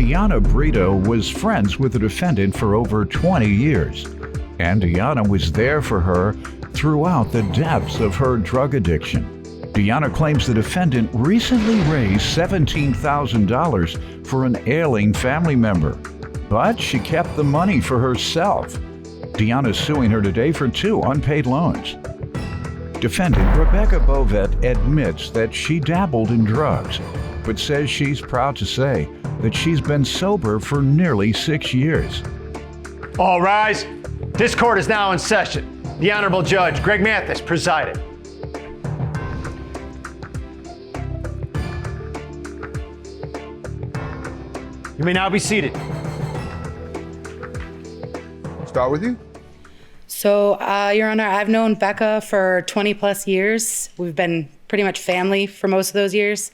Deanna Brito was friends with the defendant for over 20 years, and Deanna was there for her throughout the depths of her drug addiction. Deanna claims the defendant recently raised $17,000 for an ailing family member, but she kept the money for herself. Deanna's suing her today for 2 unpaid loans. Defendant Rebecca Bovet admits that she dabbled in drugs, but says she's proud to say that she's been sober for nearly 6 years. All rise. This court is now in session. The Honorable Judge Greg Mathis presiding. You may now be seated. Start with you. So, Your Honor, I've known Becca for 20 plus years. We've been pretty much family for most of those years.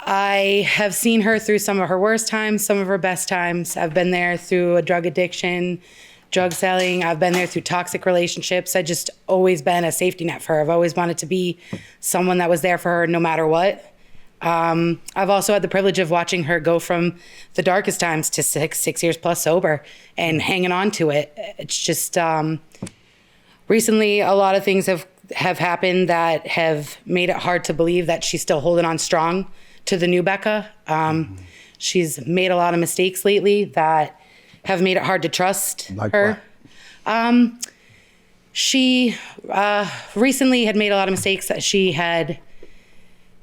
I have seen her through some of her worst times, some of her best times. I've been there through a drug addiction, drug selling. I've been there through toxic relationships. I've just always been a safety net for her. I've always wanted to be someone that was there for her no matter what. I've also had the privilege of watching her go from the darkest times to six years plus sober and hanging on to it. It's just, recently a lot of things have happened that have made it hard to believe that she's still holding on strong to the new Becca. She's made a lot of mistakes lately that have made it hard to trust her. She recently had made a lot of mistakes. That she had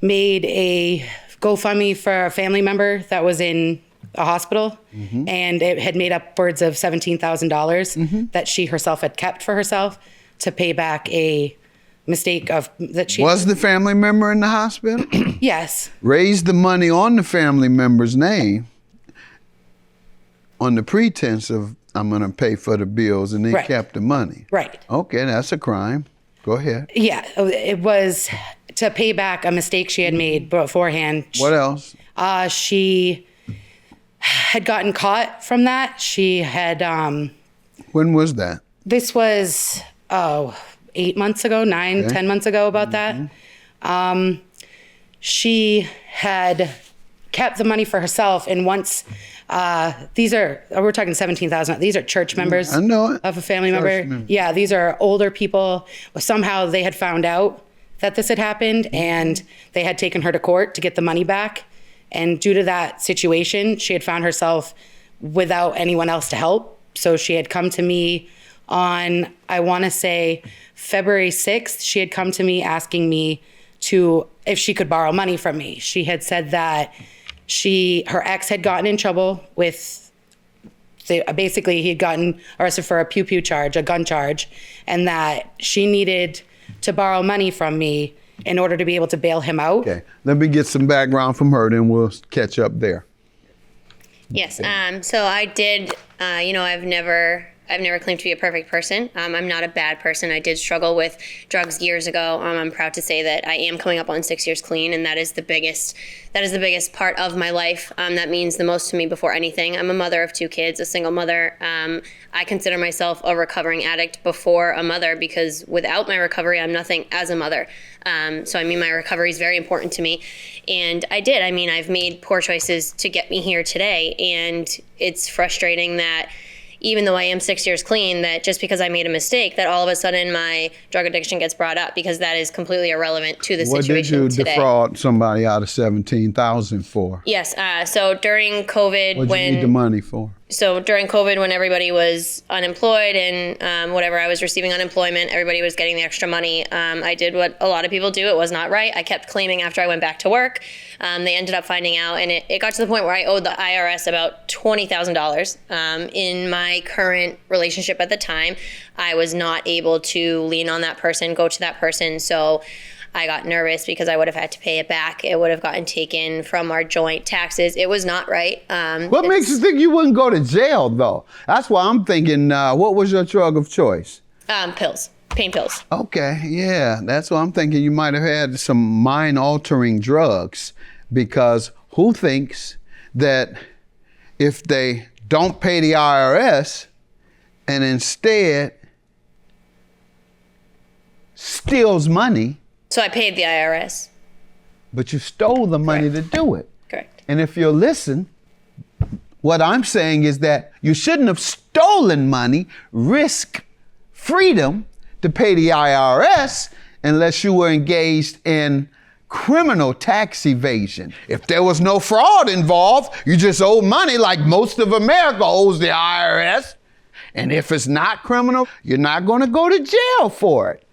made a GoFundMe for a family member that was in a hospital, and it had made upwards of $17,000 that she herself had kept for herself to pay back a mistake of that she Was the family member in the hospital? Yes. Raised the money on the family member's name on the pretense of I'm going to pay for the bills, and they kept the money. Right. Okay, that's a crime. Go ahead. Yeah, it was to pay back a mistake she had made beforehand. What else? She had gotten caught from that. She had. When was that? This was 8 months ago, 10 months ago, about that. She had kept the money for herself, and once we're talking 17,000. These are church members. I know it. Of a family member. Yeah, these are older people. Somehow they had found out that this had happened, and they had taken her to court to get the money back. And due to that situation, she had found herself without anyone else to help. So she had come to me on, I want to say, February 6th. She had come to me asking me if she could borrow money from me. She had said that her ex had gotten in trouble with, basically he had gotten arrested for a pew charge, a gun charge, and that she needed to borrow money from me in order to be able to bail him out. Okay, let me get some background from her, then we'll catch up there. Yes, so I did, I've never claimed to be a perfect person. I'm not a bad person. I did struggle with drugs years ago. I'm proud to say that I am coming up on 6 years clean, and that is the biggest part of my life. That means the most to me before anything. I'm a mother of 2 kids, a single mother. I consider myself a recovering addict before a mother, because without my recovery, I'm nothing as a mother. My recovery is very important to me. And I've made poor choices to get me here today. And it's frustrating that even though I am 6 years clean, that just because I made a mistake, that all of a sudden my drug addiction gets brought up, because that is completely irrelevant to the situation today. What did you defraud somebody out of $17,000 for? Yes, so during COVID, what did you need the money for? So during COVID, when everybody was unemployed and whatever, I was receiving unemployment, everybody was getting the extra money. I did what a lot of people do. It was not right. I kept claiming after I went back to work. They ended up finding out, and it got to the point where I owed the IRS about $20,000. In my current relationship at the time, I was not able to lean on that person, go to that person. So I got nervous because I would have had to pay it back. It would have gotten taken from our joint taxes. It was not right. What makes you think you wouldn't go to jail, though? That's why I'm thinking, what was your drug of choice? Pills, pain pills. Okay, yeah, that's what I'm thinking. You might have had some mind-altering drugs, because who thinks that if they don't pay the IRS and instead steals money. So I paid the IRS. But you stole the money to do it. Correct. And if you'll listen, what I'm saying is that you shouldn't have stolen money, risk freedom to pay the IRS unless you were engaged in criminal tax evasion. If there was no fraud involved, you just owe money like most of America owes the IRS. And if it's not criminal, you're not going to go to jail for it.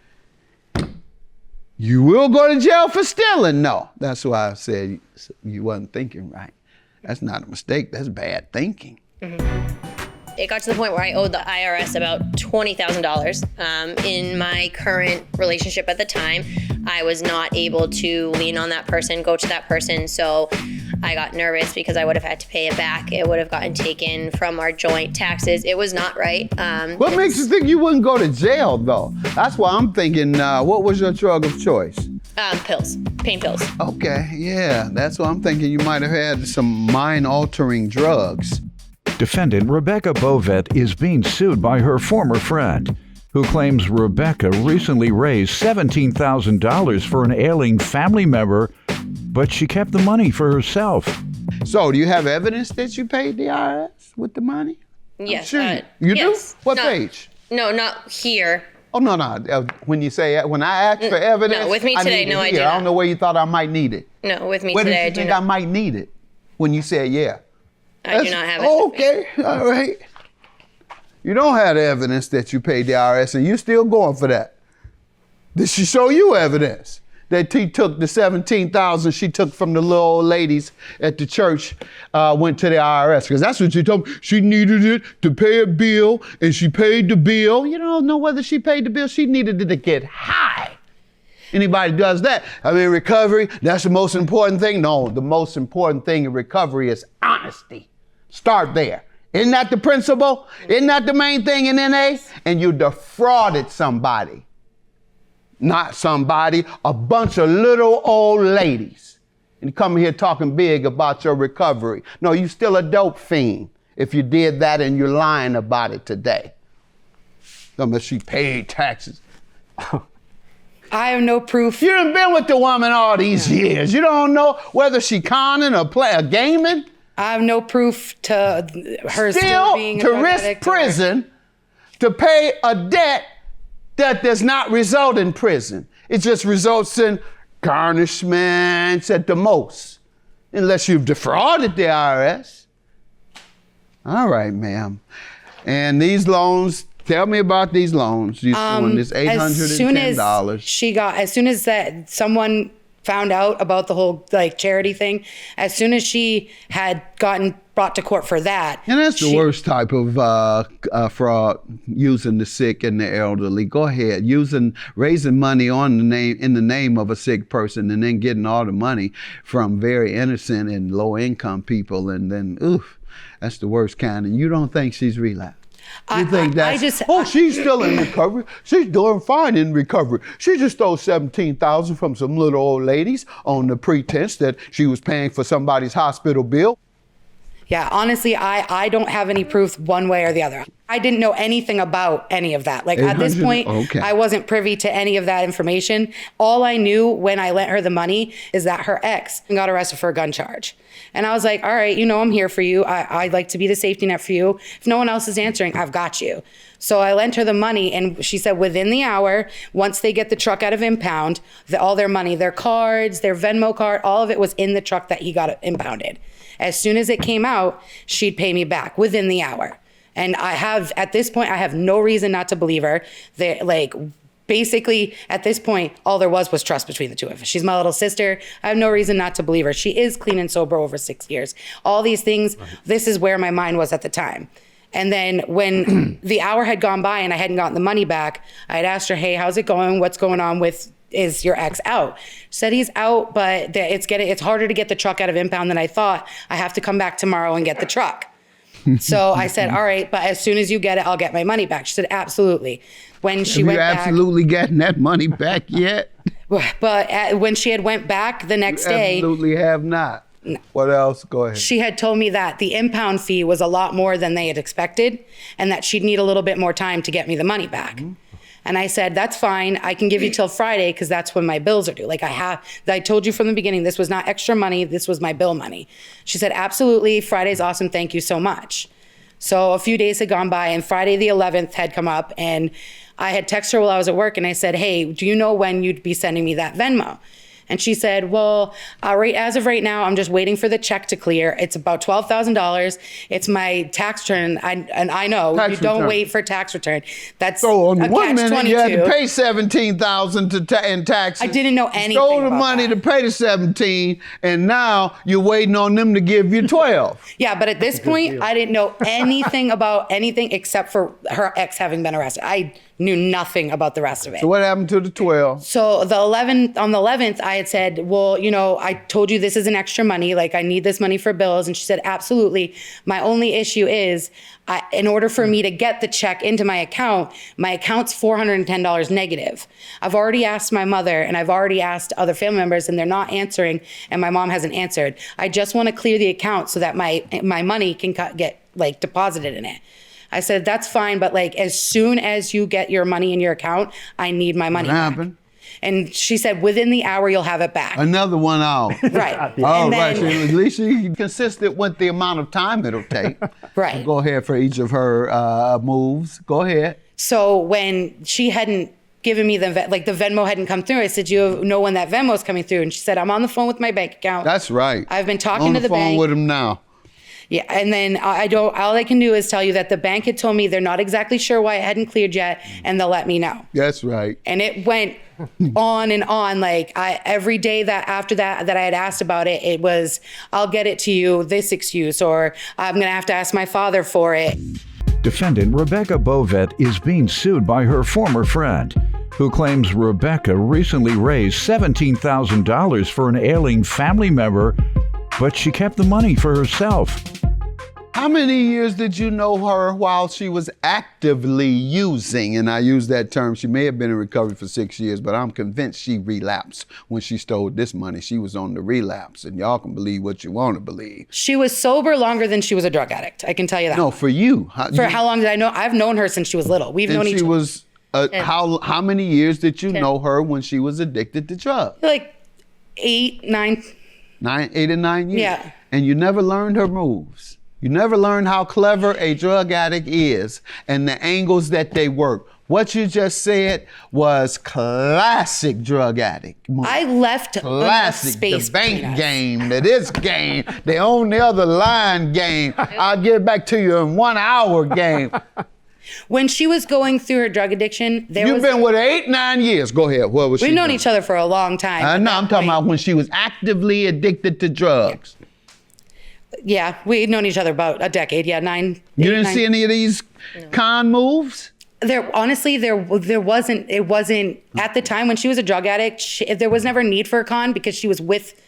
You will go to jail for stealing. No, that's why I said you wasn't thinking right. That's not a mistake. That's bad thinking. It got to the point where I owed the IRS about $20,000. In my current relationship at the time, I was not able to lean on that person, go to that person, so I got nervous because I would have had to pay it back. It would have gotten taken from our joint taxes. It was not right. What makes you think you wouldn't go to jail, though? That's why I'm thinking, what was your drug of choice? Pills, pain pills. Okay, yeah, that's why I'm thinking you might have had some mind-altering drugs. Defendant Rebecca Bovet is being sued by her former friend, who claims Rebecca recently raised $17,000 for an ailing family member, but she kept the money for herself. So, do you have evidence that you paid the IRS with the money? Yes. Sure. You yes. do? What Not- page? No, not here. Oh, no. When I ask for evidence, No, with me I today, need it no, I here. do I don't not. know where you thought I might need it. No, with me Where today, I did you do think not. I might need it when you said yeah? I do not have it. Okay, all right. You don't have the evidence that you paid the IRS, and you're still going for that. Did she show you evidence that she took the $17,000 she took from the little old ladies at the church, went to the IRS? Because that's what she told me. She needed it to pay a bill, and she paid the bill. You don't know whether she paid the bill. She needed it to get high. Anybody does that? I mean, recovery, that's the most important thing. No, the most important thing in recovery is honesty. Start there. Isn't that the principle? Isn't that the main thing in NA? And you defrauded somebody. Not somebody, a bunch of little old ladies. And you come here talking big about your recovery. No, you still a dope fiend if you did that and you're lying about it today. Unless she paid taxes. I have no proof. You done been with the woman all these years. You don't know whether she conning or gaming. I have no proof to her still being a to drug risk addict or- prison to pay a debt that does not result in prison. It just results in garnishments at the most, unless you've defrauded the IRS. All right, ma'am. And these loans, tell me about these loans. You doing this $810. As soon as that someone found out about the whole charity thing, as soon as she had gotten brought to court for that. And that's the worst type of fraud, using the sick and the elderly. Go ahead, raising money in the name of a sick person, and then getting all the money from very innocent and low income people, and then that's the worst kind. And you don't think she's relapsed? You think she's still in recovery. She's doing fine in recovery. She just stole $17,000 from some little old ladies on the pretense that she was paying for somebody's hospital bill. Yeah, honestly, I don't have any proof one way or the other. I didn't know anything about any of that. At this point, okay. I wasn't privy to any of that information. All I knew when I lent her the money is that her ex got arrested for a gun charge. And I was like, all right, I'm here for you. I'd like to be the safety net for you. If no one else is answering, I've got you. So I lent her the money, and she said within the hour, once they get the truck out of impound, all their money, their cards, their Venmo card, all of it was in the truck that he got impounded. As soon as it came out, she'd pay me back within the hour. And at this point, I have no reason not to believe her. Basically, at this point, all there was trust between the two of us. She's my little sister. I have no reason not to believe her. She is clean and sober over 6 years. All these things, This is where my mind was at the time. And then when the hour had gone by and I hadn't gotten the money back, I had asked her, hey, how's it going? What's going on is your ex out? She said he's out, but it's harder to get the truck out of impound than I thought. I have to come back tomorrow and get the truck. So I said, all right, but as soon as you get it, I'll get my money back. She said, absolutely. When she went back, absolutely gotten that money back yet? But when she had went back the next day, absolutely have not. What else? Go ahead. She had told me that the impound fee was a lot more than they had expected, and that she'd need a little bit more time to get me the money back. Mm-hmm. And I said, that's fine. I can give you till Friday because that's when my bills are due. Like I told you from the beginning, this was not extra money. This was my bill money. She said, absolutely. Friday's awesome. Thank you so much. So a few days had gone by and Friday the 11th had come up and I had texted her while I was at work and I said, hey, do you know when you'd be sending me that Venmo? And she said, well, as of right now, I'm just waiting for the check to clear. It's about $12,000. It's my tax return. And I know Tax you don't return. wait for tax return. That's So on a one minute catch-22. you had to pay $17,000 in taxes. I didn't know anything Stole the about money that. to pay the 17, and now you're waiting on them to give you 12. Yeah, but at this point, I didn't know anything about anything except for her ex having been arrested. I knew nothing about the rest of it. So what happened to the 12? So on the 11th, I had said, well, I told you this is an extra money. Like, I need this money for bills. And she said, absolutely. My only issue is, in order for me to get the check into my account's $410 negative. I've already asked my mother and I've already asked other family members and they're not answering and my mom hasn't answered. I just want to clear the account so that my money can get deposited in it. I said, that's fine, but as soon as you get your money in your account, I need my money What back. happened? And she said, within the hour, you'll have it back. Another 1 hour. Right. Oh, And right. So then, at least she's consistent with the amount of time it'll take. right. Go ahead for each of her moves. Go ahead. So when she hadn't given me the Venmo hadn't come through, I said, you know when that Venmo's coming through? And she said, I'm on the phone with my bank account. That's right. I've been talking on to the phone bank. with him now. Yeah, and then all I can do is tell you that the bank had told me they're not exactly sure why it hadn't cleared yet, and they'll let me know. That's right. And it went on and on. Every day after that I had asked about it, it was, I'll get it to you, this excuse, or I'm gonna have to ask my father for it. Defendant Rebecca Bovet is being sued by her former friend, who claims Rebecca recently raised $17,000 for an ailing family member, but she kept the money for herself. How many years did you know her while she was actively using? And I use that term. She may have been in recovery for 6 years, but I'm convinced she relapsed when she stole this money. She was on the relapse, and y'all can believe what you want to believe. She was sober longer than she was a drug addict. I can tell you that. No, for you. For how long did I know? I've known her since she was little. We've known And each she other. was, how many years did you know her when she was addicted to drugs? 8, 9. 8 or 9 years. Yeah. And you never learned her moves. You never learned how clever a drug addict is and the angles that they work. What you just said was classic drug addict moves. I left enough Classic, space the bank between us. game, this game, the on the other line game. I'll get back to you in 1 hour game. When she was going through her drug addiction, You've been with her 8, 9 years. Go ahead. What was she we've known doing? each other for a long time. No, I'm talking about when she was actively addicted to drugs. Yeah, we've known each other about a decade. Yeah, 9. You 8, didn't 9. see any of these con moves? There wasn't. It wasn't at the time when she was a drug addict. There was never a need for a con because she was with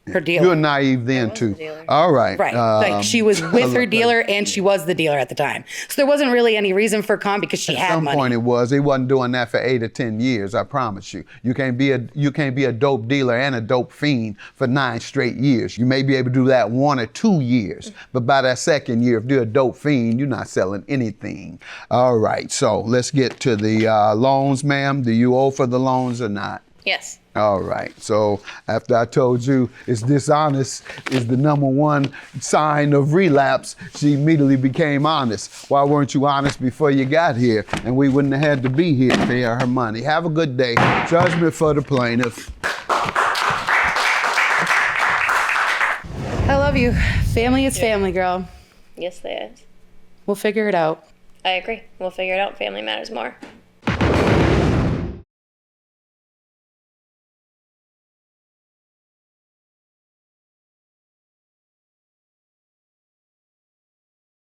her dealer. You're naive then too. All right. Right. She was with her dealer and she was the dealer at the time. So there wasn't really any reason for con because she had At some money. point it was. He wasn't doing that for 8 or 10 years, I promise you. You can't be a dope dealer and a dope fiend for 9 straight years. You may be able to do that 1 or 2 years, but by that second year, if you're a dope fiend, you're not selling anything. All right, so let's get to the loans, ma'am. Do you owe for the loans or not? Yes. All right. So after I told you it's dishonest is the #1 sign of relapse, she immediately became honest. Why weren't you honest before you got here? And we wouldn't have had to be here to pay her money. Have a good day. Judgment for the plaintiff. I love you. Family is family, girl. Yes, they is. We'll figure it out. I agree. We'll figure it out. Family matters more.